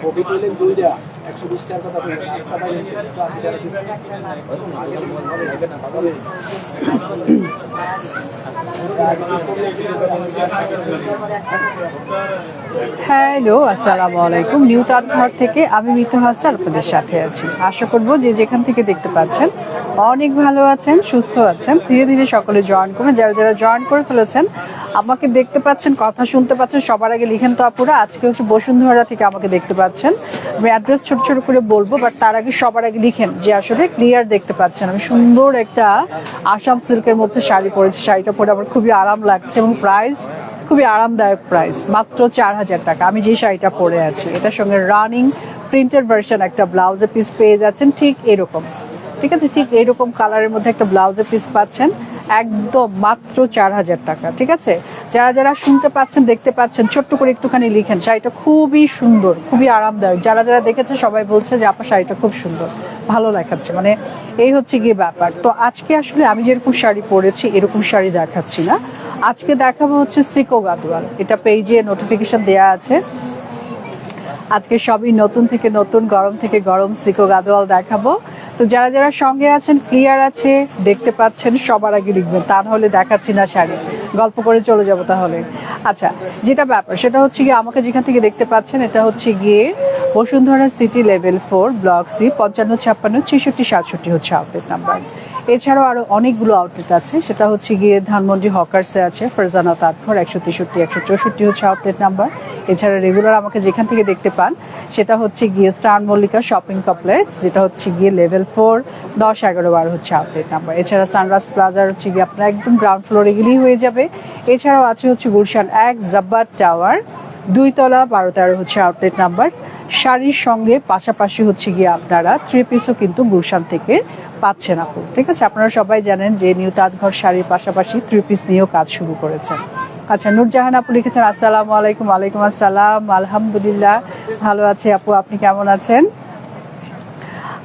Copy তুলেন 2টা 120 টাকা কথা হ্যালো, আসসালামু আলাইকুম। নিউ তাজঘর থেকে আমি মিতু হাসান আপনাদের সাথে আছি। আশা করব যে যেখান থেকে দেখতে পাচ্ছেন অনেক ভালো আছেন, সুস্থ আছেন। ধীরে ধীরে সকলে জয়েন করুন। যারা যারা জয়েন করে ফেলেছেন, আমাকে দেখতে পাচ্ছেন, কথা শুনতে পাচ্ছেন, সবার আগে লিখেন তো আপুরা। আজকে হচ্ছে বসুন্ধরা থেকে আমাকে দেখতে পাচ্ছেন। আমি অ্যাড্রেস ছোট ছোট করে বলবো, বাট তার আগে সবার আগে লিখেন যে আসলে ক্লিয়ার দেখতে পাচ্ছেন। আমি সুন্দর একটা আসাম সিল্কের মধ্যে শাড়ি পরেছি। শাড়িটা পরে আমার খুবই আরাম লাগছে এবং প্রাইস খুবই আরামদায়ক, প্রাইস মাত্র 4000 টাকা। আমি যে শাড়িটা পরে আছি এটার সঙ্গে রানিং প্রিন্টেড ভার্সন একটা ব্লাউজের পিস পেয়ে যাচ্ছেন, ঠিক এরকম। ঠিক আছে, ঠিক এইরকম কালারের মধ্যে একটা ব্লাউজের পিস পাচ্ছেন একদম মাত্র 4000 টাকা। ঠিক আছে, যারা যারা শুনতে পাচ্ছেন, দেখতে পাচ্ছেন, ছোট্ট করে একটুখানি লিখেন। শাড়িটা খুবই সুন্দর, খুবই আরামদায়ক। যারা যারা দেখেছে সবাই বলছে যে আপনার শাড়িটা খুব সুন্দর, ভালো দেখাচ্ছে। মানে এই হচ্ছে গিয়ে ব্যাপার। তো আজকে আসলে আমি যেরকম শাড়ি পরেছি এরকম শাড়ি দেখাচ্ছি না। আজকে দেখাবো হচ্ছে সিকো গাদোয়াল। এটা পেজে নোটিফিকেশন দেয়া আছে। আজকে সবই নতুন থেকে নতুন, গরম থেকে গরম সিকো গাদোয়াল দেখাবো। তো যারা যারা সঙ্গে আছেন, ক্লিয়ার আছে, দেখতে পাচ্ছেন, সবার আগে লিখবেন, তা নাহলে দেখাচ্ছি না শাড়ি, গল্প করে চলে যাবো তাহলে। আচ্ছা, যেটা ব্যাপার সেটা হচ্ছে গিয়ে আমাকে যেখান থেকে দেখতে পাচ্ছেন এটা হচ্ছে গিয়ে Bashundhara city level 4 block C 5556 66 67 হচ্ছে আউটলেট নাম্বার। এছাড়াও আরো অনেকগুলো আউটলেট আছে, সেটা হচ্ছে গিয়ে ধানমন্ডি হকার্সে আছে, ফারজানা তাঁতঘর 163 164 হচ্ছে আউটলেট নাম্বার। এছাড়া রেগুলার আমাকে যেখান থেকে দেখতে পান সেটা হচ্ছে গিয়ে স্টার মল্লিকা শপিং কমপ্লেক্স, যেটা হচ্ছে গিয়ে লেভেল 4 10 11 12 হচ্ছে আউটলেট নাম্বার। এছাড়া সানরাইজ প্লাজার হচ্ছে গিয়ে আপনার একদম গ্রাউন্ড ফ্লোরে গেলেই হয়ে যাবে। এছাড়াও আছে হচ্ছে গুলশান 1 জাব্বার টাওয়ার 2 তলা 12 13 হচ্ছে আউটলেট নাম্বার। শাড়ির সঙ্গে পাশাপাশি হচ্ছে গিয়ে আপনারা 3 পিসও কিন্তু গুলশান থেকে পাচ্ছেন আপু। ঠিক আছে, আপনারা সবাই জানেন যে নিউ তাজঘর শাড়ির পাশাপাশি 3 পিস নিয়েও কাজ শুরু করেছেন। আচ্ছা, নূরজাহান আপু লিখেছেন আসসালামু আলাইকুম। ওয়ালাইকুম আসসালাম, আলহামদুলিল্লাহ ভালো আছি আপু, আপনি কেমন আছেন?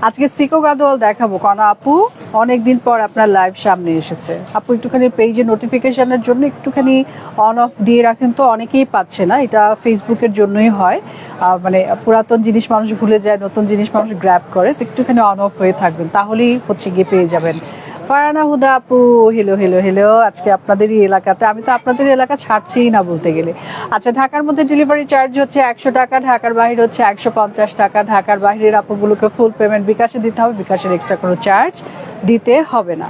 আজকে সিকো গাদোয়াল দেখাবো কারণ আপু অনেকদিন পর আপনার লাইভ সামনে এসেছে। আপু একটুখানি পেজে নোটিফিকেশনের জন্য একটুখানি অন অফ দিয়ে রাখেন, তো অনেকেই পাচ্ছে না। এটা ফেসবুকের জন্যই হয়, মানে পুরাতন জিনিস মানুষ ভুলে যায়, নতুন জিনিস মানুষ গ্র্যাব করে। তো একটুখানি অন অফ হয়ে থাকবেন, তাহলেই হচ্ছে গিয়ে পেয়ে যাবেন। ফারহানা হুদা আপু হেলো হেলো হেলো। আজকে আপনাদেরই এলাকাতে, আমি তো আপনাদের এলাকা ছাড়ছিই না বলতে গেলে। আচ্ছা, ঢাকার মধ্যে ডেলিভারি চার্জ হচ্ছে 100 টাকা, ঢাকার বাইরে হচ্ছে 150 টাকা। ঢাকার বাইরের আপুগুলোকে ফুল পেমেন্ট বিকাশে দিতে হবে, বিকাশের এক্সট্রা কোনো চার্জ দিতে হবে না।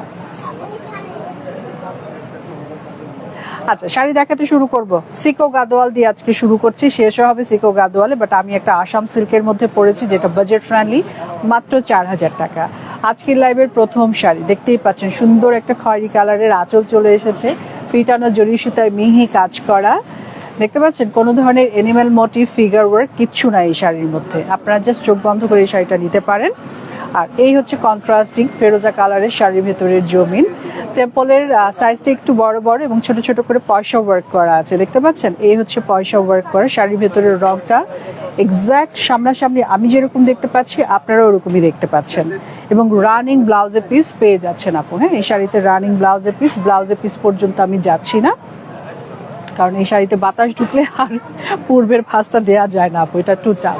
আচ্ছা, শাড়ি দেখাতে শুরু করব। সিকো গাদোয়াল দিয়ে আজকে শুরু করছি, শেষও হবে সিকো গাদোয়ালে। বাট আমি একটা আসাম সিল্কের মধ্যে পরেছি যেটা বাজেট ফ্রেন্ডলি, মাত্র 4000 টাকা। আজকের লাইভের প্রথম শাড়ি দেখতেই পাচ্ছেন, সুন্দর একটা খয়েরি কালারের আঁচল চলে এসেছে, পিটানো জরি সুতায় মিহি কাজ করা। দেখতে পাচ্ছেন কোনো ধরনের এনিম্যাল মোটিভ, ফিগার ওয়ার্ক কিচ্ছু নাই এই শাড়ির মধ্যে। আপনারা জাস্ট চোখ বন্ধ করে এই শাড়িটা নিতে পারেন। আর এই হচ্ছে কন্ট্রাস্টিং ফেরোজা কালারের শাড়ির ভেতরের জমিন। টেম্পলের সাইজটা একটু বড় বড় এবং ছোট ছোট করে পয়সা ওয়ার্ক করা আছে, দেখতে পাচ্ছেন। এই হচ্ছে পয়সা ওয়ার্ক করা শাড়ির ভেতরের রংটা এক্সাক্ট সামনাসামনি আমি যেরকম দেখতে পাচ্ছি আপনারা ওরকমই দেখতে পাচ্ছেন। এবং রানিং ব্লাউজের পিস পেয়ে যাচ্ছেন আপু। হ্যাঁ, এই শাড়িতে রানিং ব্লাউজের পিস পর্যন্ত আমি যাচ্ছি না, কারণ এই শাড়িতে বাতাস ঢুকলে আর পূর্বের ভাঁজটা দেওয়া যায় না আপু, এটা টু টাফ।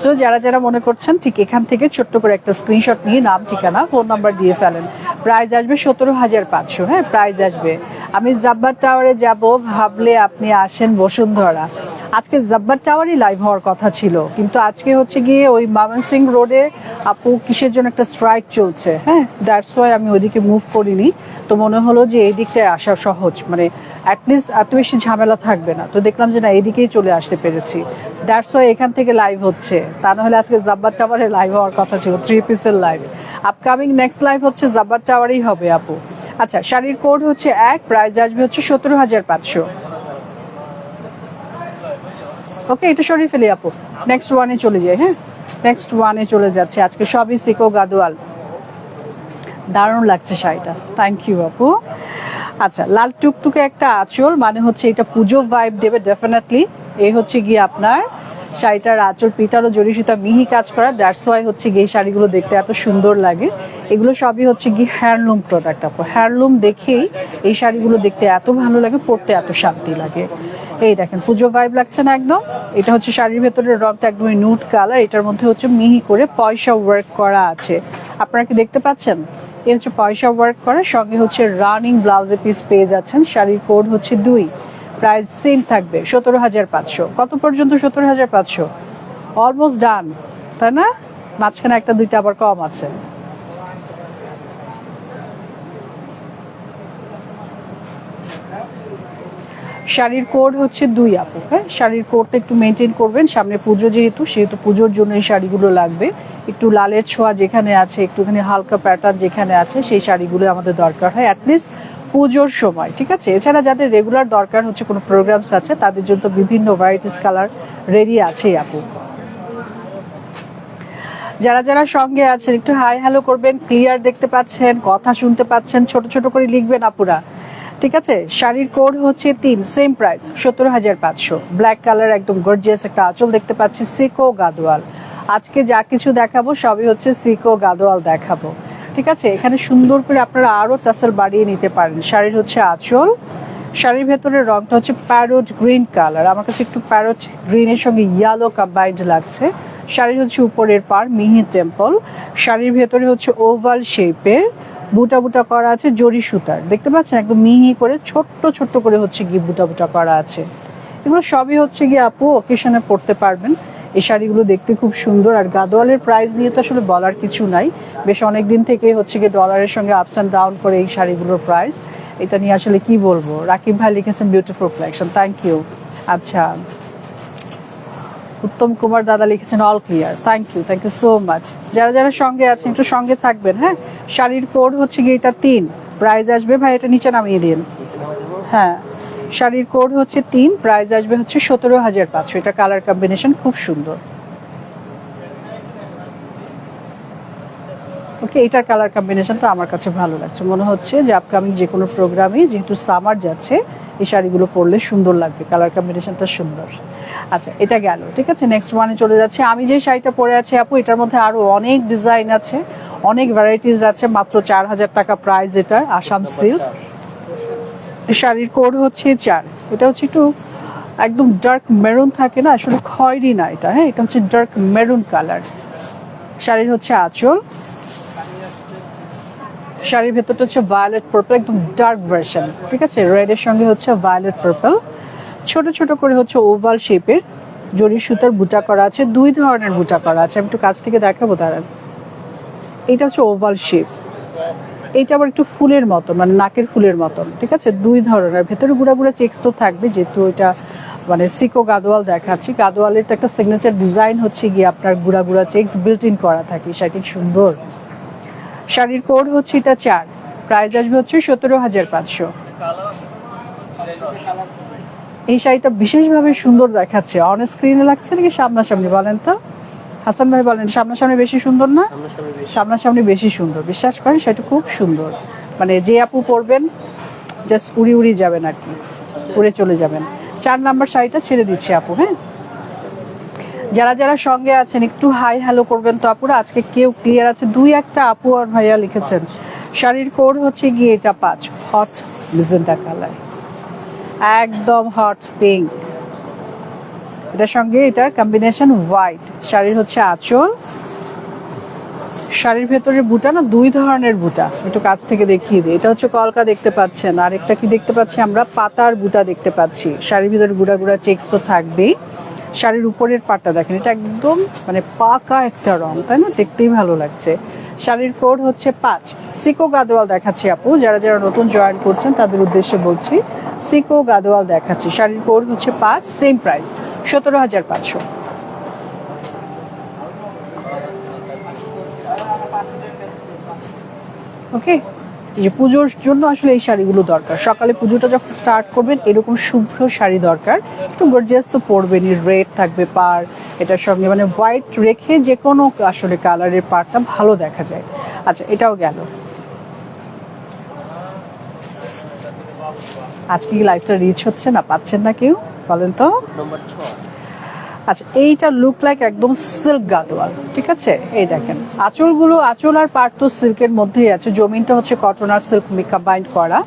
সো যারা যারা মনে করছেন ঠিক এখান থেকে ছোট্ট করে একটা স্ক্রিনশট নিয়ে নাম, ঠিকানা, ফোন নাম্বার দিয়ে ফেলেন। প্রাইস আসবে 17,500। হ্যাঁ, প্রাইস আসবে। আমি জাব্বার টাওয়ারে যাব ভাবলে আপনি আসেন বসুন্ধরা। আজকে জাব্বার টাওয়ারই লাইভ হওয়ার কথা ছিল, কিন্তু আজকে হচ্ছে গিয়ে ওই ময়মনসিং রোডে আপু কিসের জন্য একটা স্ট্রাইক চলছে। হ্যাঁ, দ্যাটস ওয়াই আমি ওইদিকে মুভ করিনি। তো মনে হলো যে এই দিকটায় আসা সহজ, মানে অ্যাটলিস্ট এত বেশি ঝামেলা থাকবে না। তো দেখলাম যে না, এদিকেই চলে আসতে পেরেছি। দ্যাটস ওয়াই এখান থেকে লাইভ হচ্ছে, তা নাহলে আজকে জাব্বার টাওয়ারে লাইভ হওয়ার কথা ছিল, 3 পিসের লাইভ। আপকামিং নেক্সট লাইভ হচ্ছে জাব্বার টাওয়ারেই হবে আপু। আচ্ছা, শাড়ির কোড হচ্ছে 1, প্রাইস আসবে হচ্ছে 17,500। ওকে, এটা সরিয়ে ফেলি আপু, নেক্সট ওয়ানে চলে যাই। হ্যাঁ, নেক্সট ওয়ানে চলে যাচ্ছে। আজকে সবই সিকো গাদোয়াল। দারুণ লাগছে শাড়িটা, থ্যাংক ইউ আপু। আচ্ছা, লাল টুকটুকে একটা আঁচল, মানে হচ্ছে এটা পুজো ভাইব দেবে ডেফিনেটলি। এই হচ্ছে গিয়ে আপনার শাড়িটার আঁচল পিটারও জড়ি সুতা মিহি কাজ করা, দ্যাটস ওয়াই হচ্ছে গিয়ে এই শাড়িগুলো দেখতে এত সুন্দর লাগে। এগুলো সবই হচ্ছে গিয়ে হ্যান্ডলুম প্রোডাক্ট আপু, হ্যান্ডলুম দেখেই এই শাড়িগুলো দেখতে এত ভালো লাগে, পরতে এত শান্তি লাগে। এই দেখেন পুজো ভাইব লাগছে না একদম। এটা হচ্ছে শাড়ির ভেতরের রংটা একদমই নুট কালার, এটার মধ্যে হচ্ছে মিহি করে পয়সা ওয়ার্ক করা আছে, আপনারা কি দেখতে পাচ্ছেন? এই হচ্ছে পয়সা ওয়ার্ক করা, সঙ্গে হচ্ছে রানিং ব্লাউজের পিস পেয়ে যাচ্ছেন। শাড়ির কোড হচ্ছে 2, প্রাইস সেম থাকবে 17,500। কত পর্যন্ত? 17,500, অলমোস্ট ডান, তাই না? মাঝখানে একটা দুইটা আবার কম আছে। শাড়ির কোড হচ্ছে 2 আপু। হ্যাঁ, শাড়ির কোডটা একটু মেনটেন করবেন, সামনে পুজো সেহেতু পুজোর জন্য এই শাড়িগুলো লাগবে। একটু লালের ছোঁয়া যেখানে আছে, একটুখানি হালকা প্যাটার্ন যেখানে আছে, সেই শাড়িগুলো আমাদের দরকার হয় অ্যাটলিস্ট পুজোর সময়, ঠিক আছে? এছাড়া যাদের রেগুলার দরকার হচ্ছে কোনো প্রোগ্রামস আছে, তাদের জন্য বিভিন্ন ভ্যারাইটিস কালার রেডি আছে আপু। যারা যারা সঙ্গে আছেন একটু হাই হ্যালো করবেন, ক্লিয়ার দেখতে পাচ্ছেন, কথা শুনতে পাচ্ছেন, ছোট ছোট করে লিখবেন আপুরা, ঠিক আছে? শাড়ির কোড হচ্ছে 3, সেম প্রাইস 17,500। ব্ল্যাক কালার একদম গর্জিয়াস একটা আঁচল দেখতে পাচ্ছি, সিকো গাদোয়াল। আজকে যা কিছু দেখাবো সবই হচ্ছে সিকো গাদোয়াল দেখাবো, ঠিক আছে? এখানে সুন্দর করে আপনারা আরো টাসেল বাড়িয়ে নিতে পারেন। শাড়ির হচ্ছে আঁচল, শাড়ির ভেতরের রংটা হচ্ছে প্যারোট গ্রিন কালার, আমার কাছে একটু প্যারোট গ্রিনের সঙ্গে ইয়েলো কম্বাইন্ড লাগছে। শাড়ির হচ্ছে উপরের পার মিহি টেম্পল, শাড়ির ভেতরে হচ্ছে ওভাল শেপের বুটা বুটা করা আছে জরি সুতার, দেখতে পাচ্ছেন একদম মিহি করে ছোট্ট ছোট্ট করে হচ্ছে গিয়ে বুটা বুটা করা আছে। এগুলো সবই হচ্ছে গিয়ে আপু অকেশনে পরতে পারবেন। এই শাড়িগুলো দেখতে খুব সুন্দর। আর গাদোয়ালের প্রাইস নিয়ে তো আসলে বলার কিছু নাই, বেশ অনেক দিন থেকে হচ্ছে গিয়ে ডলারের সঙ্গে আপস অ্যান্ড ডাউন করে এই শাড়িগুলোর প্রাইস। এটা নিয়ে আসলে কি বলবো। রাকিব ভাই লিখেছেন বিউটিফুল কালেকশন, থ্যাংক ইউ। আচ্ছা, উত্তম কুমার দাদা লিখেছেন all clear, thank you so much. যারা যারা সঙ্গে আছেন একটু সঙ্গে থাকবেন। হ্যাঁ, শাড়ির কোড হচ্ছে গিয়ে এটা 3, প্রাইস আসবে ভাই এটা নিচে নামিয়ে দিন। হ্যাঁ, শাড়ির কোড হচ্ছে 3, প্রাইস আসবে হচ্ছে 17,500। এটা কালার কম্বিনেশন খুব সুন্দর। ওকে, এটার কালার কম্বিনেশনটা আমার কাছে ভালো লাগছে, মনে হচ্ছে যে আপকামিং যে কোনো প্রোগ্রামে যেহেতু সামার যাচ্ছে এই শাড়িগুলো পরলে সুন্দর লাগবে, কালার কম্বিনেশনটা সুন্দর। আচ্ছা, এটা গেল, ঠিক আছে। নেক্সট ওয়ানে চলে যাচ্ছে। আমি যে শাড়িটা পরে আছি আপু, এটার মধ্যে আরো অনেক ডিজাইন আছে, অনেক ভ্যারাইটিস আছে, মাত্র 4,000 টাকা প্রাইস। এটা আসাম সিল্ক, শাড়ির কোড হচ্ছে 4। এটা হচ্ছে একটু একদম ডার্ক মেরুন থাকে না, আসলে খয়েরি না এটা। হ্যাঁ, এটা হচ্ছে ডার্ক মেরুন কালার। শাড়ির হচ্ছে আঁচল, শাড়ির ভেতরটা হচ্ছে ভায়োলেট পার্পল, একদম ডার্ক ভার্সন, ঠিক আছে? রেড এর সঙ্গে হচ্ছে ভায়োলেট পার্পল, ছোট ছোট করে হচ্ছে ওভাল শেপের জরি সুতার বুটা করা আছে, 2 ধরনের বুটা করা আছে। আমি একটু কাছ থেকে দেখাবো দাঁড়ান। এটা হচ্ছে ওভাল শেপ, এইটা আবার একটু ফুলের মতো, মানে নাকের ফুলের মতন, ঠিক আছে? 2 ধরনের, ভেতরে গুড়া গুড়া চেক্স তো থাকবে, যেহেতু এটা মানে সিকো গাদোয়াল দেখাচ্ছি। গাদোয়ালের তো একটা সিগনেচার ডিজাইন হচ্ছে গিয়ে আপনার গুড়া গুড়া চেক্স বিল্ট ইন করা থাকে, শাড়িটি সুন্দর। শাড়ির কোড হচ্ছে এটা 4, প্রাইস আসবে হচ্ছে 17,500। এই শাড়িটা বিশেষভাবে সুন্দর দেখাচ্ছে, অন স্ক্রিনে লাগছে নাকি সামনাসামনি বলেন তো? হাসান ভাই বলেন, সামনাসামনি বেশি সুন্দর না? সামনাসামনি বেশি সুন্দর, বিশ্বাস করেন সেটা খুব সুন্দর। মানে যে আপু পরবেন জাস্ট উড়ি উড়ি যাবেন আর কি, উড়ে চলে যাবেন। 4 নাম্বার শাড়িটা ছেড়ে দিচ্ছি আপু। হ্যাঁ, যারা যারা সঙ্গে আছেন একটু হাই হ্যালো করবেন তো আপুরা। আজকে কেউ ক্লিয়ার আছে? 2-1টা আপু আর ভাইয়া লিখেছেন। শাড়ির কোড হচ্ছে গিয়ে এটা 5, হট মেজেন্টা কালার, একদম হট পিঙ্ক। এটার সঙ্গে এটার কম্বিনেশন হোয়াইট। শাড়ির হচ্ছে আঁচল, শাড়ির ভেতরে বুটা না 2 ধরনের বুটা, একটু কাছ থেকে দেখিয়ে দিই। এটা হচ্ছে কলকা দেখতে পাচ্ছেন, আর একটা কি দেখতে পাচ্ছি আমরা, পাতার বুটা দেখতে পাচ্ছি। শাড়ির ভিতরে গুড়া গুড়া চেক্স তো থাকবেই। শাড়ির উপরের পাটটা দেখেন, এটা একদম মানে পাকা একটা রং, তাই না? দেখতেই ভালো লাগছে। শাড়ির কোড হচ্ছে 5, সিকো গাদোয়াল দেখাচ্ছি আপু। যারা যারা নতুন জয়েন করছেন তাদের উদ্দেশ্যে বলছি, সিকো গাদোয়াল দেখাচ্ছি। শাড়ির কোড হচ্ছে 5, সেম প্রাইস 17,500। ওকে, যে পুজোর জন্য আসলে এই শাড়িগুলো দরকার। সকালে পুজোটা যখন স্টার্ট করবেন এরকম শুভ্র শাড়ি দরকার, একটু গর্জিয়াস তো পরবেনই। রেড থাকবে পার, এটার সঙ্গে মানে হোয়াইট রেখে যে কোনো আসলে কালারের পারটা ভালো দেখা যায়। আচ্ছা, এটাও গেল। আজকে কি লাইভটা রিচ হচ্ছে না, পাচ্ছেন না কেউ বলেন তো? আচ্ছা, এইটা লুক লাইক একদম সিল্ক গাদোয়াল, ঠিক আছে। এই দেখেন আঁচলগুলো, আঁচল আর পাড় তো সিল্কের মধ্যেই আছে, জমিনটা হচ্ছে কটন আর সিল্ক কম্বাইন্ড করা।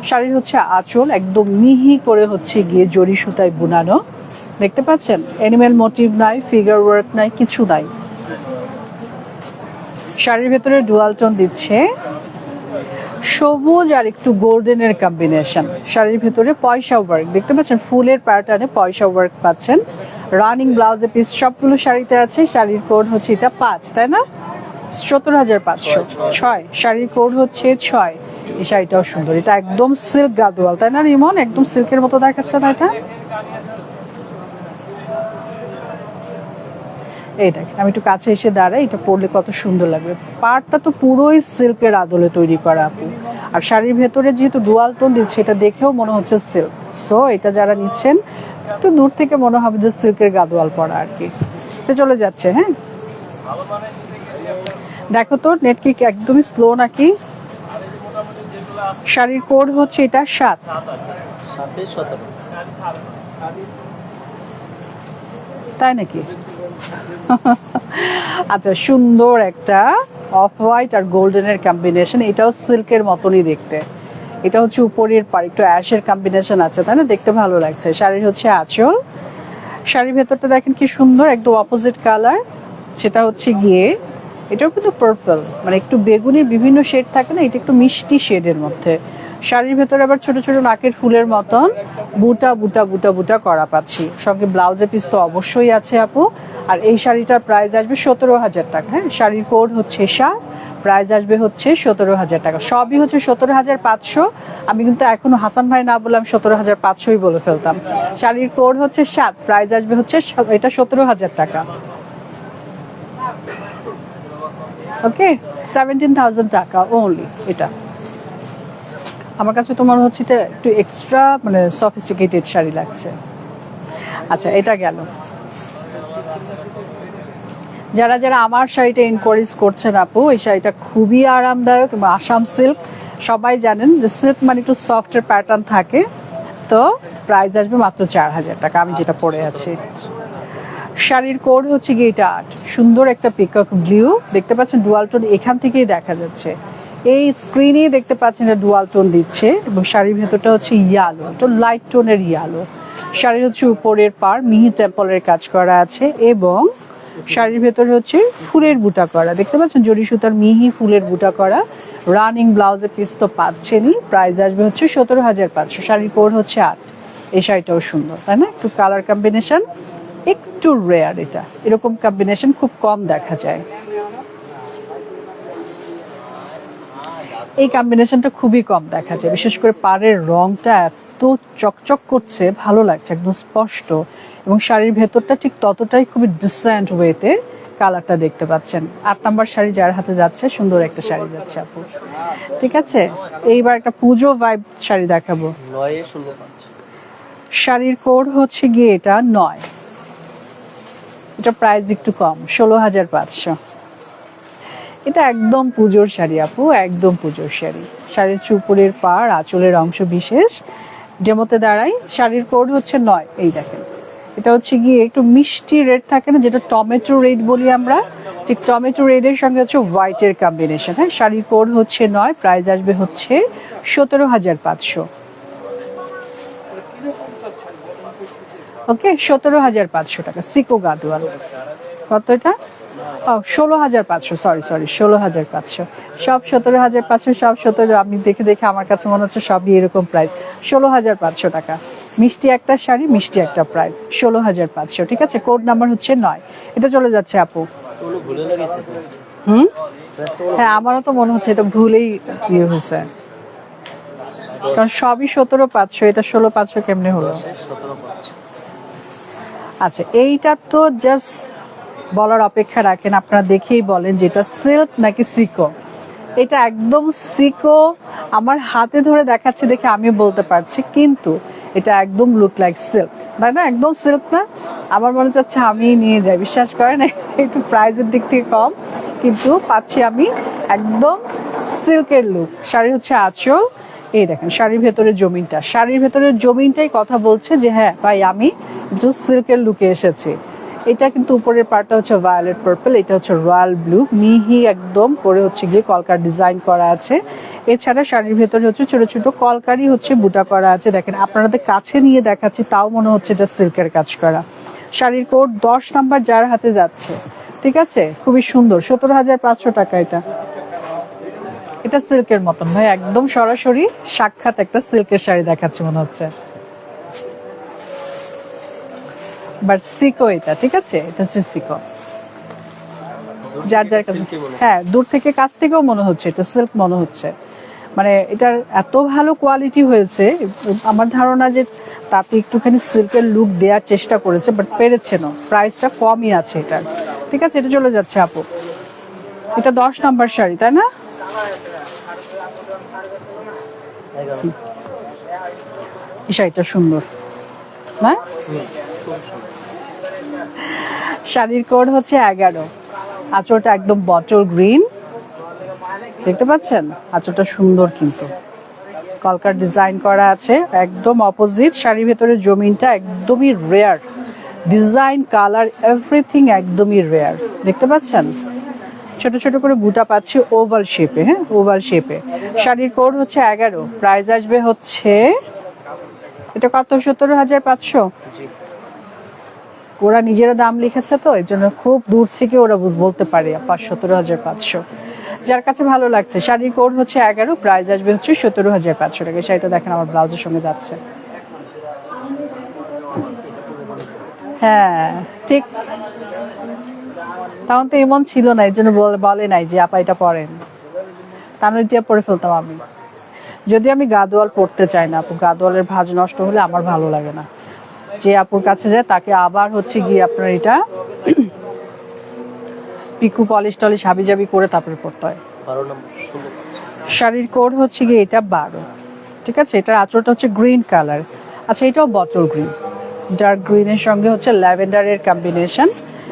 শাড়ির হচ্ছে আঁচল একদম মিহি করে হচ্ছে গিয়ে জরি সুতায় বুনানো, দেখতে পাচ্ছেন। অ্যানিমেল মোটিভ নাই, ফিগার ওয়ার্ক নাই, কিছু নাই। শাড়ির ভেতরে ডুয়াল টোন দিচ্ছে সবুজ আর একটু গোল্ডেনের কম্বিনেশন। শাড়ির ভেতরে পয়সা ওয়ার্ক দেখতে পাচ্ছেন, ফুলের প্যাটার্নে পয়সা ওয়ার্ক পাচ্ছেন। রানিং ব্লাউজে পিস সবগুলো শাড়িতে আছে। শাড়ির কোড হচ্ছে এটা 5, তাই না? 17,500। 6, শাড়ির কোড হচ্ছে 6। এই শাড়িটাও সুন্দর, এটা একদম সিল্ক গাদোয়াল, তাই না রিমন? একদম সিল্কের মতো দেখাচ্ছে না এটা? এই দেখেন, আমি একটু কাছে এসে দাঁড়াই, এটা পরলে কত সুন্দর লাগবে। পাড়টা তো পুরোই সিল্কের আদলে তৈরি করা আপু। আর শাড়ির ভেতরে যেহেতু ডুয়াল টোন দিচ্ছে, এটা দেখেও মনে হচ্ছে সিল্ক। সো এটা যারা নিচ্ছেন একটু দূর থেকে মনে হবে যে সিল্কের গাদোয়াল পরা আর কি। তো চলে যাচ্ছে। হ্যাঁ, দেখো তো নেট কি একদমই স্লো নাকি? শাড়ির কোড হচ্ছে এটা 7। তাই নাকি? আচ্ছা, সুন্দর একটা অফ হোয়াইট আর গোল্ডেনের কম্বিনেশন, এটাও সিল্কের মতনই দেখতে। এটা হচ্ছে উপরের পার একটু অ্যাশের কম্বিনেশন আছে, তাই না? দেখতে ভালো লাগছে। শাড়ির হচ্ছে আঁচল, শাড়ির ভেতরটা দেখেন কি সুন্দর, একদম অপোজিট কালার। সেটা হচ্ছে গিয়ে এটাও কিন্তু পার্পল, মানে একটু বেগুনির বিভিন্ন শেড থাকে না, এটা একটু মিষ্টি শেডের মধ্যে। শাড়ির ভেতরে আবার ছোট ছোট নাকের ফুলের মতন বুটা বুটা বুটা বুটা করা পাচ্ছি। সঙ্গে ব্লাউজের পিস তো অবশ্যই আছে আপু। আর এই শাড়িটার প্রাইস আসবে 17,000 টাকা। হ্যাঁ, শাড়ির কোড হচ্ছে 7, প্রাইস আসবে হচ্ছে 17,000 টাকা। সবই হচ্ছে 17,500। আমি কিন্তু এখনো হাসান ভাই না বললাম 17,500ই বলে ফেলতাম। শাড়ির কোড হচ্ছে 7, প্রাইস আসবে হচ্ছে এটা 17,000 টাকা। ওকে, 17,000 টাকা ওনলি। এটা আমার কাছে তো মনে হচ্ছে এটা একটু এক্সট্রা মানে সফিস্টিকেটেড শাড়ি লাগছে। আচ্ছা, এটা গেল। যারা যারা আমার শাড়িটা এনকোয়ারিজ করছেন আপু, এই শাড়িটা খুবই আরামদায়ক এবং আসাম সিল্ক। সবাই জানেন যে সিল্ক মানে একটু সফটের প্যাটার্ন থাকে। তো প্রাইস আসবে মাত্র 4,000 টাকা, আমি যেটা পরে আছি। শাড়ির কোড হচ্ছে গিয়ে এটা 8। সুন্দর একটা পিকক ব্লু দেখতে পাচ্ছেন, ডুয়াল টোন এখান থেকেই দেখা যাচ্ছে। এই স্ক্রিনে দেখতে পাচ্ছেন এটা ডুয়াল টোন দিচ্ছে। এবং শাড়ির ভেতরটা হচ্ছে ইয়ালো, তো লাইট টোনের ইয়ালো। শাড়ির হচ্ছে উপরের পার মিহি টেম্পলের কাজ করা আছে এবং শাড়ির ভেতরে হচ্ছে ফুলের বুটা করা, দেখতে পাচ্ছেন জরি সুতার মিহি ফুলের বুটা করা। রানিং ব্লাউজের পিস তো পাচ্ছেনই। প্রাইস আসবে হচ্ছে 17,500। শাড়ির কোড হচ্ছে 8। এই শাড়িটাও সুন্দর, তাই না? একটু কালার কম্বিনেশন একটু রেয়ার, এটা এরকম কম্বিনেশন খুব কম দেখা যায়। এই কম্বিনেশনটা খুবই কম দেখা যায়, বিশেষ করে পাড়ের রংটা এত চকচক করছে, ভালো লাগছে, একদম স্পষ্ট। এবং শাড়ির ভেতরটা ঠিক ততটাই খুবই ডিসেন্ট ওয়েতে কালারটা দেখতে পাচ্ছেন। 8 নাম্বার শাড়ি যার হাতে যাচ্ছে, সুন্দর একটা শাড়ি যাচ্ছে আপু। ঠিক আছে, এইবার একটা পুজো ভাইব শাড়ি দেখাবো। শাড়ির কোড হচ্ছে গিয়ে এটা 9। এটা প্রাইস একটু কম, 16,500। এটা একদম পুজোর শাড়ি আপু, একদম পুজোর শাড়ি। শাড়ির চুপুরের পাড় আঁচলের অংশ বিশেষ যেমতে দাঁড়ায়। শাড়ির কোড হচ্ছে 9। এই দেখেন, এটা হচ্ছে গিয়ে একটু মিষ্টি রেড থাকে না, যেটা টমেটো রেড বলি আমরা, ঠিক টমেটো রেডের সঙ্গে হচ্ছে হোয়াইটের কম্বিনেশন। হ্যাঁ, শাড়ির কোড হচ্ছে 9, প্রাইস আসবে হচ্ছে 17,500। ওকে, 17,500 টাকা। সিকো গাদোয়াল কত এটা? 16,500, সরি 16,500। সব 17,500, সব 17। আমি দেখে দেখে আমার কাছে মনে হচ্ছে সবই এরকম প্রাইস। 16,500 টাকা। মিষ্টি একটা শাড়ি, মিষ্টি একটা প্রাইস, 16,500। ঠিক আছে, কোড নাম্বার হচ্ছে 9। এটা চলে যাচ্ছে আপু। হ্যাঁ, আমারও তো মনে হচ্ছে এটা ভুলেই ইয়ে হয়েছে, কারণ সবই 17,500, এটা 16,500 কেমনে হলো? আচ্ছা, এইটা তো জাস্ট বলার অপেক্ষা রাখেন, আপনারা দেখেই বলেন যে এটা সিল্ক নাকি সিকো। এটা একদম সিকো, আমার হাতে ধরে দেখাচ্ছে দেখে আমিও বলতে পারছি, কিন্তু এটা একদম লুক লাইক সিল্ক, তাই না? একদম সিল্ক না? আমার মনে চাচ্ছে আমি নিয়ে যাই, বিশ্বাস করেন। একটু প্রাইসের দিক থেকে কম, কিন্তু পাচ্ছি আমি একদম সিল্কের লুক। শাড়ি হচ্ছে আঁচল, এই দেখেন শাড়ির ভেতরে জমিনটা, শাড়ির ভেতরে জমিনটাই কথা বলছে যে হ্যাঁ ভাই, আমি একটু সিল্কের লুকে এসেছি। এটা কিন্তু উপরের পার্টটা হচ্ছে ভায়োলেট পার্পল, এটা হচ্ছে রয়্যাল ব্লু, মিহি একদম করে হচ্ছে গিয়ে কলকার ডিজাইন করা আছে। এছাড়া শাড়ির ভেতরে হচ্ছে ছোট ছোট কলকারি হচ্ছে বুটা করা আছে। দেখেন আপনাদের কাছে নিয়ে দেখাচ্ছি, তাও মনে হচ্ছে এটা সিল্কের কাজ করা। শাড়ির কোড 10 নাম্বার যার হাতে যাচ্ছে, ঠিক আছে, খুবই সুন্দর। 17,500 টাকা এটা। এটা সিল্কের মতন ভাই, একদম সরাসরি সাক্ষাৎ একটা সিল্কের শাড়ি দেখাচ্ছে মনে হচ্ছে। বাট সিকো এটা, ঠিক আছে, এটা হচ্ছে সিকো। যার যার কাছে, হ্যাঁ দূর থেকে কাছ থেকেও মনে হচ্ছে এটা সিল্ক মনে হচ্ছে। মানে এটার এত ভালো কোয়ালিটি হয়েছে, আমার ধারণা যে তাতে একটুখানি সিল্কের লুক দেওয়ার চেষ্টা করেছে, বাট পেরেছে না। প্রাইসটা কমই আছে এটার, ঠিক আছে। এটা চলে যাচ্ছে আপু, এটা 10 নাম্বার শাড়ি, তাই না? এই শাড়িটা সুন্দর না? শাড়ির কোড হচ্ছে 11। আঁচলটা একদম বটল গ্রিন, দেখতে পাচ্ছেন? আঁচলটা সুন্দর, কিন্তু কলকার ডিজাইন করা আছে একদম অপোজিট। শাড়ির ভেতরে জমিনটা একদমই রেয়ার, ডিজাইন কালার এভরিথিং একদমই রেয়ার, দেখতে পাচ্ছেন? ছোট ছোট করে বুটা পাচ্ছি ওভাল শেপে, হ্যাঁ ওভাল শেপে। শাড়ির কোড হচ্ছে 11, প্রাইস আসবে হচ্ছে এটা কত? 17,500। ওরা নিজেরা দাম লিখেছে তো, এই জন্য খুব দূর থেকে ওরা বলতে পারে 17,500। যার কাছে ভালো লাগছে। শাড়ির কোড হচ্ছে 11, প্রাইস আসবে হচ্ছে 17,500 টাকা। শাড়িটা দেখেন আমার ব্লাউজের সঙ্গে যাচ্ছে। হ্যাঁ ঠিক, তখন তো এমন ছিল না, এই জন্য বলে নাই যে আপা এটা পরেন, তাহলে এটা পরে ফেলতাম আমি। যদি আমি গাদোয়াল পড়তে চাই না আপু, গাদোয়ালের ভাঁজ নষ্ট হলে আমার ভালো লাগে না। যে আপুর কাছে যায় তাকে আবার হচ্ছে গিয়ে আপনার এটা পিকু পলিশ টলিশ হাবিজাবি করে তারপরে পড়তে হয়। শাড়ির কোড হচ্ছে গিয়ে এটা 12, ঠিক আছে। এটার আঁচলটা হচ্ছে গ্রিন কালার। আচ্ছা এটাও বটল গ্রিন, ডার্ক গ্রিনের সঙ্গে হচ্ছে ল্যাভেন্ডারের কম্বিনেশন।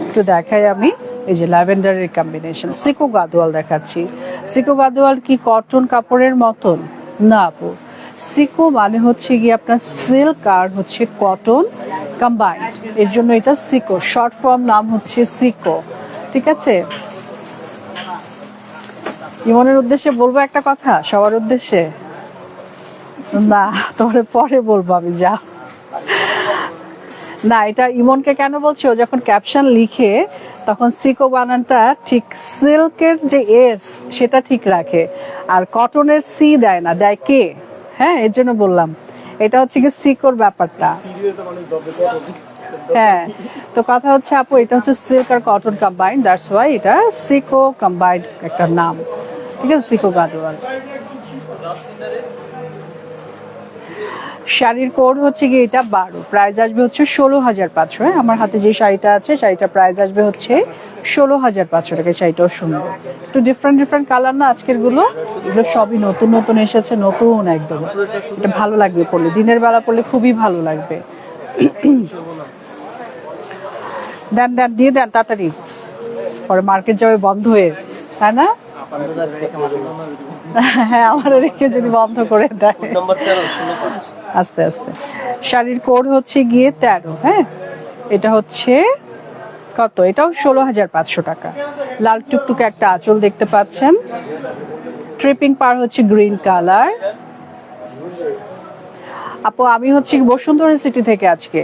একটু দেখাই আমি, এই যে ল্যাভেন্ডারের কম্বিনেশন। সিকো গাদোয়াল দেখাচ্ছি। সিকো গাদোয়াল কি কটন কাপড়ের মতন? না আপু, সিকো মানে হচ্ছে গিয়ে আপনার সিল্ক আর হচ্ছে কটন কম্বাইন্ড, এর জন্য এটা সিকো, শর্ট ফর্ম নাম হচ্ছে সিকো, ঠিক আছে। ইমনের উদ্দেশ্যে বলবো একটা কথা, সবার উদ্দেশ্যে না, তোমার পরে বলবো আমি, যা না। এটা ইমনকে কেন বলছি, ও যখন ক্যাপশন লিখে তখন সিকো বানানটা ঠিক সিল্কের যে এস সেটা ঠিক রাখে, আর কটনের সি দেয় না, দেয় কে। হ্যাঁ এর জন্য বললাম, এটা হচ্ছে কি সিকোর ব্যাপারটা। হ্যাঁ তো কথা হচ্ছে আপু, এটা হচ্ছে সিল্ক আর কটন কম্বাইন্ড, দ্যাটস ওয়াই এটা সিকো কম্বাইন্ড একটা নাম, ঠিক আছে, সিকো গাদোয়াল। শাড়ির কোড হচ্ছে কি এটা 12, প্রাইস আসবে হচ্ছে 16,500। আমার হাতে যে শাড়িটা আছে শাড়িটা প্রাইস আসবে হচ্ছে 16,500 টাকা। শাড়িটাও সুন্দর, একটু ডিফারেন্ট কালার না আজকের গুলো, এগুলো সবই নতুন নতুন এসেছে, নতুন একদম। এটা ভালো লাগবে পরলে, দিনের বেলা পরলে খুবই ভালো লাগবে। দেন দেন দিয়ে দেন তাড়াতাড়ি, পরে মার্কেট যাবে বন্ধ হয়ে, তাই না? হ্যাঁ আমার রেখে যদি বন্ধ করে দেয়। আস্তে আস্তে। শাড়ির কোড হচ্ছে গিয়ে 13, হ্যাঁ এটা হচ্ছে কত? এটাও 16,500 টাকা। লাল টুকটুকে একটা আঁচল দেখতে পাচ্ছেন, ট্রিপিং পার হচ্ছে গ্রিন কালার। আপু আমি হচ্ছে বসুন্ধরা সিটি থেকে আজকে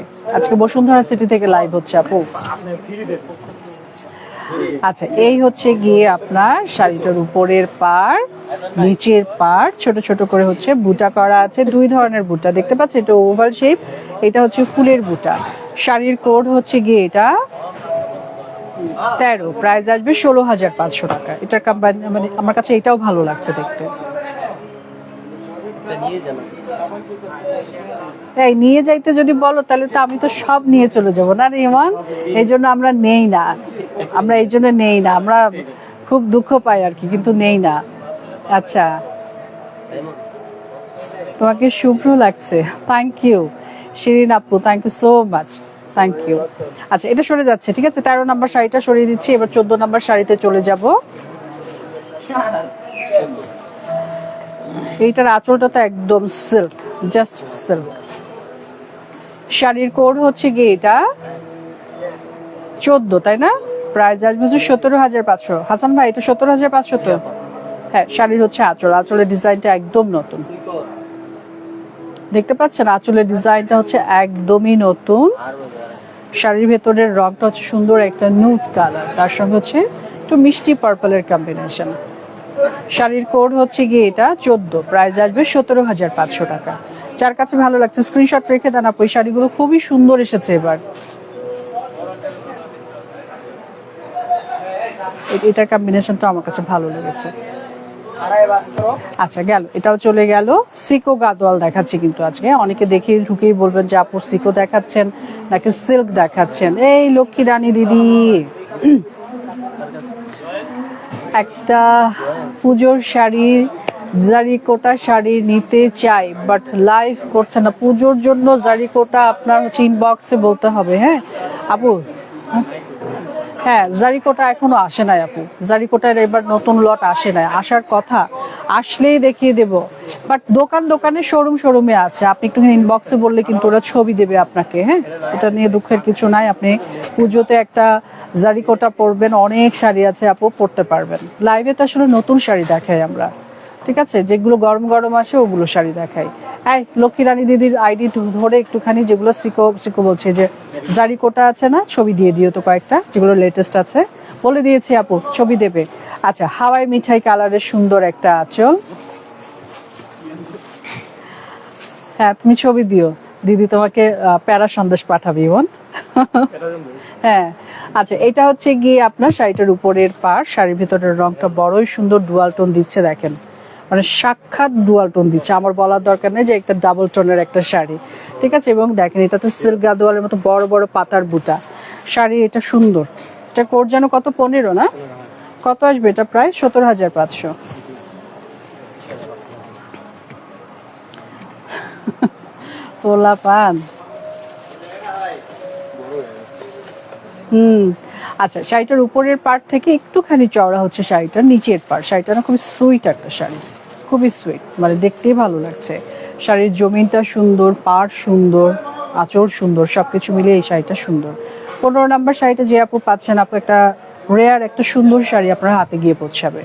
বসুন্ধরা সিটি থেকে লাইভ হচ্ছে আপু। আচ্ছা এই হচ্ছে গিয়ে আপনার শাড়িটার উপরের পার, নিচের পার ছোট ছোট করে হচ্ছে বুটা করা আছে, দুই ধরনের বুটা দেখতে পাচ্ছেন, এটা ওভাল শেপ, এটা হচ্ছে ফুলের বুটা। শাড়ির কোড হচ্ছে গিয়ে এটা 13, প্রাইস আসবে 16,500 টাকা। এটার কোম্পানি মানে আমার কাছে এটাও ভালো লাগছে দেখতে। এই নিয়ে যাইতে যদি বলো তাহলে তো আমি তো সব নিয়ে চলে যাবো না রিমান, এই জন্য আমরা নেই না, আমরা খুব দুঃখ পাই আর কি, কিন্তু নেই না। আচ্ছা তোমাকে শুভ্র লাগছে, থ্যাংক ইউ শিরিন আপু, thank you so much, thank you. আচ্ছা এটা সরে যাচ্ছে, ঠিক আছে, 13 নম্বর শাড়িটা সরিয়ে দিচ্ছি, এবার 14 নম্বর শাড়িতে চলে যাব। এইটার আঁচলটা তো একদম সিল্ক, জাস্ট সিল্ক। শাড়ির কোড হচ্ছে গিয়ে এটা 14, তাই না? প্রাইস আসবে হচ্ছে 17,500। হাসান ভাই এটা 17,500 তো? হ্যাঁ, শাড়ির হচ্ছে আঁচল, আঁচলের ডিজাইনটা একদম নতুন, দেখতে পাচ্ছেন আঁচলের ডিজাইনটা হচ্ছে একদমই নতুন। শাড়ির ভেতরের রংটা হচ্ছে সুন্দর একটা নুড কালার, তার সঙ্গে হচ্ছে একটু মিষ্টি পার্পলের কম্বিনেশন। শাড়ির কোড হচ্ছে গিয়ে এটা 14, প্রাইস আসবে 17,500 টাকা। যার কাছে ভালো লাগছে স্ক্রিনশট রেখে দেন আপু, এই শাড়িগুলো খুবই সুন্দর এসেছে এবার। এটার কম্বিনেশনটা আমার কাছে ভালো লেগেছে। আচ্ছা গেল, এটাও চলে গেল। সিকো গাদোয়াল দেখাচ্ছি কিন্তু আজকে, অনেকে দেখে ঢুকেই বলবেন যে আপু সিকো দেখাচ্ছেন নাকি সিল্ক দেখাচ্ছেন। এই লক্ষ্মী রানী দিদি, একটা পুজোর শাড়ি, জারিকোটা শাড়ি নিতে চাই বাট লাইভ করছে না। পুজোর জন্য জারিকোটা আপনার হচ্ছে ইনবক্সে বলতে হবে। হ্যাঁ আপু, হ্যাঁ জারিকোটা এখনো আসে নাই আপু, জারিকোটার এবার নতুন লট আসে নাই, আসার কথা, আসলেই দেখিয়ে দেব। বাট দোকানে শোরুমে আছে, আপনি একটু ইনবক্সে বললে কিন্তু ওরা ছবি দেবে আপনাকে। হ্যাঁ, এটা নিয়ে দুঃখের কিছু নাই, আপনি পুজোতে একটা জারিকোটা পরবেন, অনেক শাড়ি আছে আপু, পরতে পারবেন। লাইভে তো আসলে নতুন শাড়ি দেখাই আমরা, ঠিক আছে, যেগুলো গরম গরম আসে ওগুলো শাড়ি দেখাই। এই লক্ষ্মী রানী দিদির আইডি ধরে একটুখানি যেগুলো সিকো বলছে যে জারিকোটা আছে না, ছবি দিয়ে দিও তো কয়েকটা, যেগুলো লেটেস্ট আছে। বলে দিয়েছি আপু ছবি দেবে। আচ্ছা, হাওয়াই মিঠাই কালারের সুন্দর একটা আঁচল। হ্যাঁ তুমি ছবি দিও, দিদি তোমাকে প্যারা সন্দেশ পাঠাবি বোন। হ্যাঁ আচ্ছা, এটা হচ্ছে গিয়ে আপনার শাড়িটার উপরের পাড়, শাড়ির ভিতরের রংটা বড়ই সুন্দর, ডুয়াল টোন দিচ্ছে দেখেন, মানে সাক্ষাৎ ডুয়াল টোন দিচ্ছে, আমার বলার দরকার নেই যে একটা ডাবল টোনের একটা শাড়ি, ঠিক আছে। এবং দেখেন এটাতে সিল্ক গাদোয়ালের মতো বড় বড় পাতার বুটা শাড়ি, এটা সুন্দর। এটা কোড যেন কত, 15 না? কত আসবে এটা? প্রায় 17,500। পোলা পান। আচ্ছা, শাড়িটার উপরের পার্ট থেকে একটুখানি চওড়া হচ্ছে শাড়িটার নিচের পার্ট। শাড়িটা না খুবই সুইট একটা শাড়ি, খুবই সুইট, মানে দেখতেই ভালো লাগছে। শাড়ির জমিনটা সুন্দর, পাড় সুন্দর, আঁচল সুন্দর, সবকিছু মিলিয়ে এই শাড়িটা সুন্দর। 15 নাম্বার শাড়িটা যে আপু পাচ্ছেন, আপু একটা রেয়ার একটা সুন্দর শাড়ি আপনার হাতে গিয়ে পৌঁছাবে।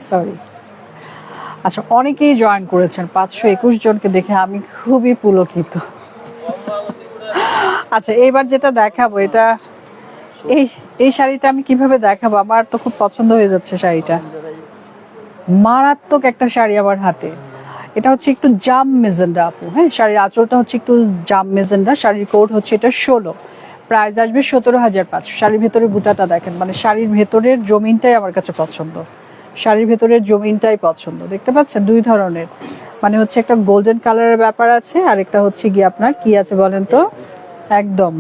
সরি। আচ্ছা, অনেকেই জয়েন করেছেন, 521 জনকে দেখে আমি খুবই পুলকিত। আচ্ছা, এবার যেটা দেখাবো, এটা এই শাড়িটা আমি কিভাবে দেখাবো, আমার তো খুব পছন্দ হয়ে যাচ্ছে শাড়িটা, মারাত্মক একটা শাড়ি আমার হাতে। এটা হচ্ছে একটু জাম মেজেন্ডা আপু। হ্যাঁ, শাড়ির আঁচলটা হচ্ছে একটু জাম মেজেন্ডা, শাড়ির কোড হচ্ছে এটা 16, প্রাইস আসবে 17,500। শাড়ির ভেতরের বুটাটা দেখেন, মানে শাড়ির ভেতরের জমিনটাই আমার কাছে পছন্দ, শাড়ির ভেতরের জমিনটাই পছন্দ। দেখতে পাচ্ছেন দুই ধরনের, মানে হচ্ছে একটা গোল্ডেন কালারের ব্যাপার আছে, আর একটা হচ্ছে গিয়ে আপনার কি আছে বলেন তো, একদম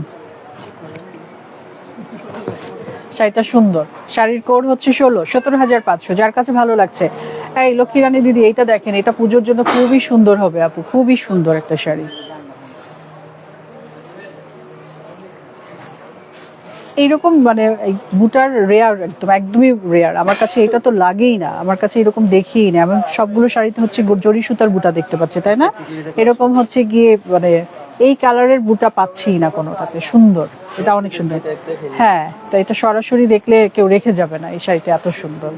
শাড়িটা সুন্দর। শাড়ির কোড হচ্ছে 17,500। যার কাছে ভালো লাগছে, এই লক্ষ্মী রানী দিদি এইটা দেখেন, এটা পুজোর জন্য খুবই সুন্দর হবে আপু, খুবই সুন্দর একটা শাড়ি। এইরকম মানে বুটার রেয়ার, একদমই রেয়ার। আমার কাছে এটা তো লাগেই না, আমার কাছে এরকম দেখিই না। এমন সবগুলো শাড়িতে হচ্ছে জরি সুতার বুটা দেখতে পাচ্ছি, তাই না? এরকম হচ্ছে গিয়ে মানে এই কালারের বুটা পাচ্ছি না কোনোটাতে। সুন্দর, এটা অনেক সুন্দর। হ্যাঁ, তো এটা সরাসরি দেখলে কেউ রেখে যাবে না, এই শাড়িটা এত সুন্দর।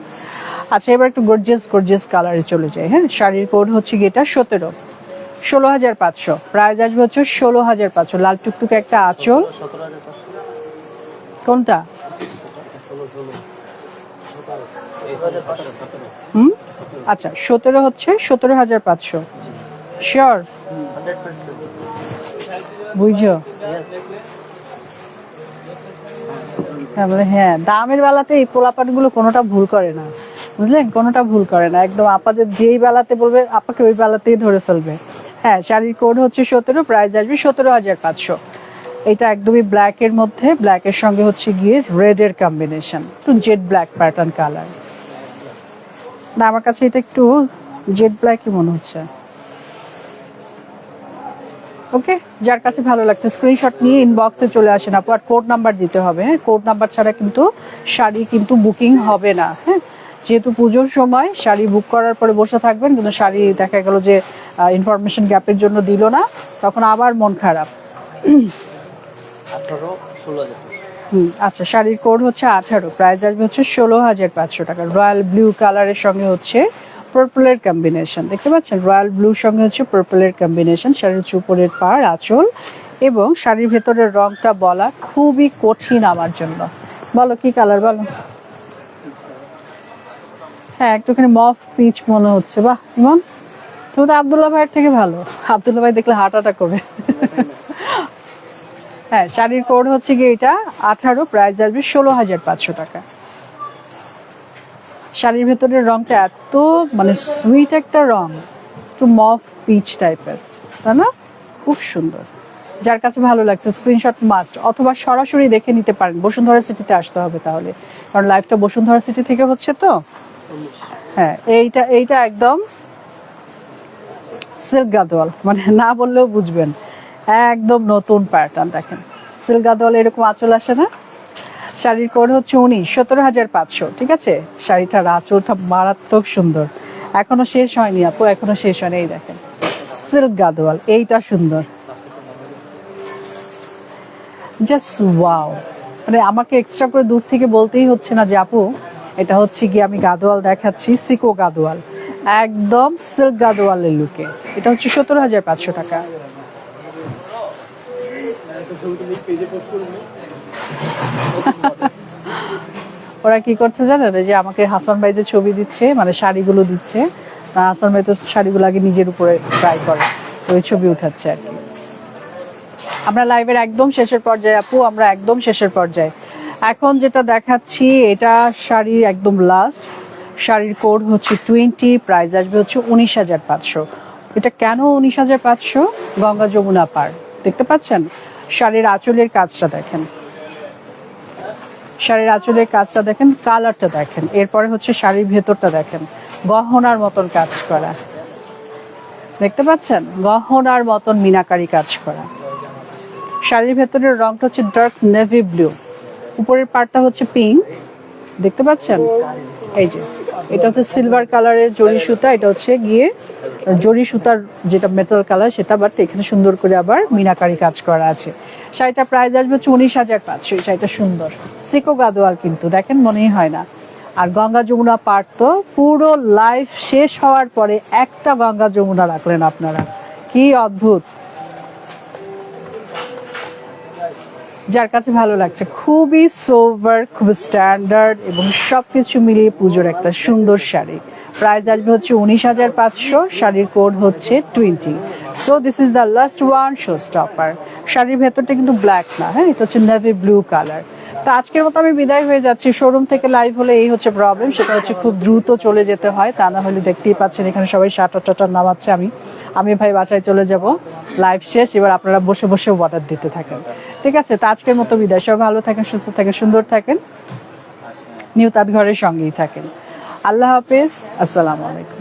আচ্ছা, এবার একটু গর্জিয়াস কালারে চলে যায়। হ্যাঁ, শাড়ির কোড হচ্ছে গিয়ে এটা 16,500, প্রাইস আসবে হচ্ছে 16,500। লাল টুকটুকে একটা আঁচল। কোনটা? আচ্ছা, 17 হচ্ছে 17,500। শিওর? বুঝছো? হ্যাঁ, দামের বেলাতে এই পোলাপান গুলো কোনোটা ভুল করে না, বুঝলেন, কোনোটা ভুল করে না একদম। আপা যে যেই বেলাতে বলবে আপাকে ওই বেলাতেই ধরে ফেলবে। হ্যাঁ, শাড়ির কোড হচ্ছে 17, প্রাইস আসবে 17,500। এটা একদমই ব্ল্যাক এর মধ্যে, ব্ল্যাক এর সঙ্গে হচ্ছে গিয়ে রেড এর কম্বিনেশন, একটু জেড ব্ল্যাক প্যাটার্ন কালার। না, আমার কাছে এটা একটু জেড ব্ল্যাকই মনে হচ্ছে। ওকে, যার কাছে ভালো লাগছে স্ক্রিনশট নিয়ে ইনবক্সে চলে আসেন আপু, আর কোড নাম্বার দিতে হবে। হ্যাঁ, কোড নাম্বার ছাড়া কিন্তু শাড়ি কিন্তু বুকিং হবে না। হ্যাঁ, যেহেতু পুজোর সময় শাড়ি বুক করার পরে বসে থাকবেন, কিন্তু শাড়ি দেখা গেল যে ইনফরমেশন গ্যাপের জন্য দিল না, তখন আবার মন খারাপ। আচ্ছা, শাড়ির কোড হচ্ছে 18, প্রাইস আসবে হচ্ছে 16,500 টাকা। রয়্যাল ব্লু কালারের সঙ্গে হচ্ছে পার্পলের কম্বিনেশন, দেখতে পাচ্ছেন রয়্যাল ব্লুর সঙ্গে হচ্ছে পার্পলের কম্বিনেশন। শাড়ির হচ্ছে উপরের পাড়, আঁচল এবং শাড়ির ভেতরের রংটা বলা খুবই কঠিন আমার জন্য। বলো কি কালার বলো? হ্যাঁ, একটুখানি মফ পিচ মনে হচ্ছে। বাহ ইমন, তুমি তো আব্দুল্লাহ ভাইয়ের থেকে ভালো। আব্দুল্লাহ ভাই দেখলে হার্ট অ্যাটাক করবে। হ্যাঁ, শাড়ির কোড হচ্ছে কি এটা 18, প্রাইস আসবে 16,500 টাকা। শাড়ির ভেতরের রংটা এত মানে সুইট একটা রং, একটু মফ পিচ টাইপের, তাই না? খুব সুন্দর। যার কাছে ভালো লাগছে স্ক্রিনশট মাস্ট, অথবা সরাসরি দেখে নিতে পারেন। বসুন্ধরা সিটিতে আসতে হবে তাহলে, কারণ লাইভটা বসুন্ধরা সিটি থেকে হচ্ছে তো। হ্যাঁ, এইটা একদম সিল্ক গাদোয়াল, মানে না বললেও বুঝবেন, একদম নতুন প্যাটার্ন। দেখেন সিল্ক গাদোয়াল এরকম আঁচল আসে না? শাড়ির কোড হচ্ছে 19, 17,500। ঠিক আছে, শাড়িটার আঁচলটা মারাত্মক সুন্দর। এখনো শেষ হয়নি আপু, এখনো শেষ হয়নি। এই দেখেন সিল্ক গাদোয়াল, এইটা সুন্দর, জাস্ট ওয়াও। মানে আমাকে এক্সট্রা করে দূর থেকে বলতেই হচ্ছে না যে আপু এটা হচ্ছে গিয়ে আমি গাদোয়াল দেখাচ্ছি, সিকো গাদোয়াল, একদম সিল্ক গাদোয়ালের লুকে। এটা হচ্ছে 17,500 টাকা। ওরা কি করছে জানেন, যে আমাকে হাসান ভাই যে ছবি দিচ্ছে, মানে শাড়িগুলো দিচ্ছে, হাসান ভাই তো শাড়িগুলো আগে নিজের উপরে ট্রাই করে, ওই ছবি উঠাচ্ছে আর কি। আমরা লাইভের একদম শেষের পর্যায়ে আপু, আমরা একদম শেষের পর্যায়ে। এখন যেটা দেখাচ্ছি এটা শাড়ির একদম লাস্ট। শাড়ির কোড হচ্ছে 20, প্রাইস আসবে হচ্ছে 19,500। এটা কেন 19,500? গঙ্গা যমুনা পার, দেখতে পাচ্ছেন? শাড়ির আঁচলের কাজটা দেখেন, শাড়ির আঁচলের কাজটা দেখেন, কালারটা দেখেন, এরপরে হচ্ছে শাড়ির ভেতরটা দেখেন, গহনার মতন কাজ করা, দেখতে পাচ্ছেন? গহনার মতন মিনাকারি কাজ করা। শাড়ির ভেতরের রংটা হচ্ছে ডার্ক নেভি ব্লু, উপরের পার্টটা হচ্ছে পিঙ্ক, দেখতে পাচ্ছেন? এই যে এটা হচ্ছে সিলভার কালারের জরি সুতা, এটা হচ্ছে গিয়ে জরি সুতার যেটা মেটাল কালার সেটা, বাট এখানে সুন্দর করে আবার মিনাকারি কাজ করা আছে। শাড়িটা প্রাইস আসবে হচ্ছে 19,500। এই শাড়িটা সুন্দর, সিকো গাদোয়াল কিন্তু দেখেন মনেই হয় না। আর গঙ্গা যমুনা পার্ট তো পুরো লাইফ শেষ হওয়ার পরে একটা গঙ্গা যমুনা রাখলেন আপনারা, কি অদ্ভুত। যার কাছে ভালো লাগছে, খুবই সোভার, খুব স্ট্যান্ডার্ড এবং সবকিছু মিলিয়ে পুজোর একটা সুন্দর শাড়ি। প্রাইস আসবে হচ্ছে 19,500। শাড়ির কোড হচ্ছে 20। So this is the last one, show stopper. শাড়ির ভেতরটা কিন্তু ব্ল্যাক না, হ্যাঁ, এটা হচ্ছে নেভি ব্লু কালার। তো আজকের মতো আমি বিদায় হয়ে যাচ্ছি। শোরুম থেকে লাইভ হলে এই হচ্ছে প্রবলেম, সেটা হচ্ছে খুব দ্রুত চলে যেতে হয়, তা না হলে দেখতেই পাচ্ছেন এখানে সবাই শাটার টাটার নামাচ্ছে। আমি ভাই বাসায় চলে যাব, লাইভ শেষ, এবার আপনারা বসে বসে অর্ডার দিতে থাকেন। ঠিক আছে, তো আজকের মতো বিদায়। সবাই ভালো থাকেন, সুস্থ থাকেন, সুন্দর থাকেন, নিউ তাঁত ঘরের সঙ্গেই থাকেন। আল্লাহ হাফেজ, আসসালামু আলাইকুম।